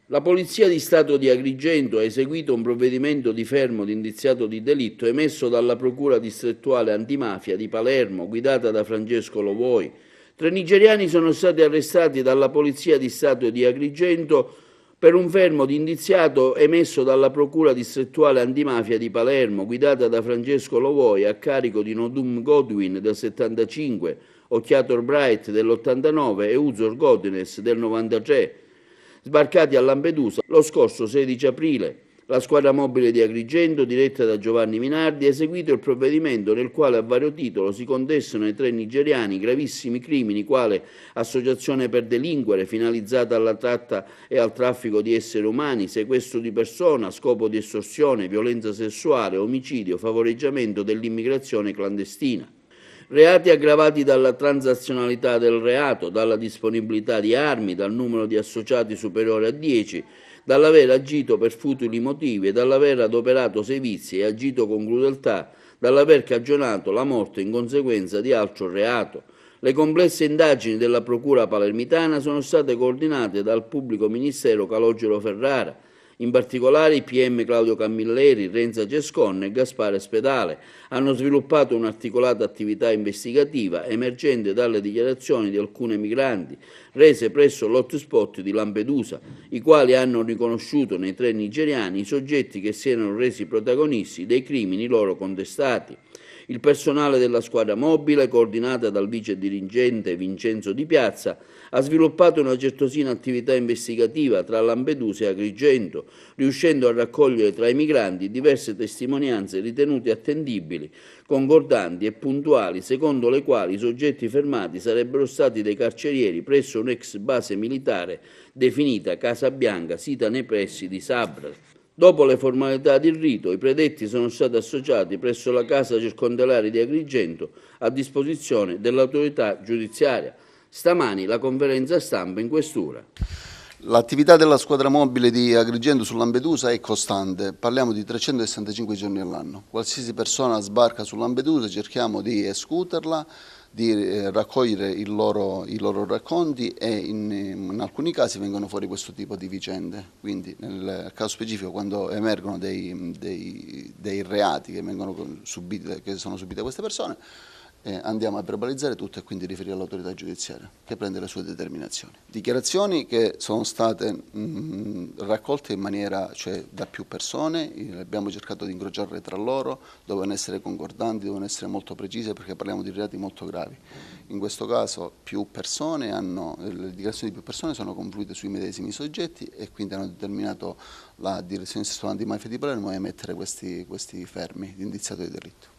La Polizia di Stato di Agrigento ha eseguito un provvedimento di fermo di indiziato di delitto emesso dalla Procura distrettuale antimafia di Palermo, guidata da Francesco Lovoi. 3 nigeriani sono stati arrestati dalla Polizia di Stato di Agrigento per un fermo di indiziato emesso dalla Procura distrettuale antimafia di Palermo, guidata da Francesco Lovoi, a carico di Nodum Godwin del 75, Occhiator Bright dell'89 e Uzor Godines del 93, sbarcati a Lampedusa lo scorso 16 aprile. La squadra mobile di Agrigento, diretta da Giovanni Minardi, ha eseguito il provvedimento nel quale a vario titolo si contestano ai 3 nigeriani gravissimi crimini quale associazione per delinquere finalizzata alla tratta e al traffico di esseri umani, sequestro di persona, scopo di estorsione, violenza sessuale, omicidio, favoreggiamento dell'immigrazione clandestina. Reati aggravati dalla transazionalità del reato, dalla disponibilità di armi, dal numero di associati superiore a 10, dall'aver agito per futili motivi e dall'aver adoperato sevizie e agito con crudeltà, dall'aver cagionato la morte in conseguenza di altro reato. Le complesse indagini della Procura palermitana sono state coordinate dal pubblico ministero Calogero Ferrara, in particolare i PM Claudio Camilleri, Renza Cescon e Gaspare Spedale hanno sviluppato un'articolata attività investigativa emergente dalle dichiarazioni di alcuni migranti rese presso l'hotspot di Lampedusa, i quali hanno riconosciuto nei 3 nigeriani i soggetti che si erano resi protagonisti dei crimini loro contestati. Il personale della squadra mobile, coordinata dal vice dirigente Vincenzo Di Piazza, ha sviluppato una certosina attività investigativa tra Lampedusa e Agrigento, riuscendo a raccogliere tra i migranti diverse testimonianze ritenute attendibili, concordanti e puntuali, secondo le quali i soggetti fermati sarebbero stati dei carcerieri presso un'ex base militare definita Casa Bianca, sita nei pressi di Sabra. Dopo le formalità di rito, i predetti sono stati associati presso la Casa Circondariale di Agrigento a disposizione dell'autorità giudiziaria. Stamani la conferenza stampa in questura. L'attività della squadra mobile di Agrigento su Lampedusa è costante, parliamo di 365 giorni all'anno. Qualsiasi persona sbarca su Lampedusa cerchiamo di escuterla, di raccogliere i loro racconti e in alcuni casi vengono fuori questo tipo di vicende. Quindi nel caso specifico quando emergono dei reati che sono subiti da queste persone, andiamo a verbalizzare tutto e quindi riferire all'autorità giudiziaria che prende le sue determinazioni. Dichiarazioni che sono state raccolte in maniera, cioè da più persone, abbiamo cercato di incrociarle tra loro, dovevano essere concordanti, dovevano essere molto precise perché parliamo di reati molto gravi. In questo caso le dichiarazioni di più persone sono confluite sui medesimi soggetti e quindi hanno determinato la direzione distrettuale antimafia di Palermo a emettere questi fermi di indiziato di delitto.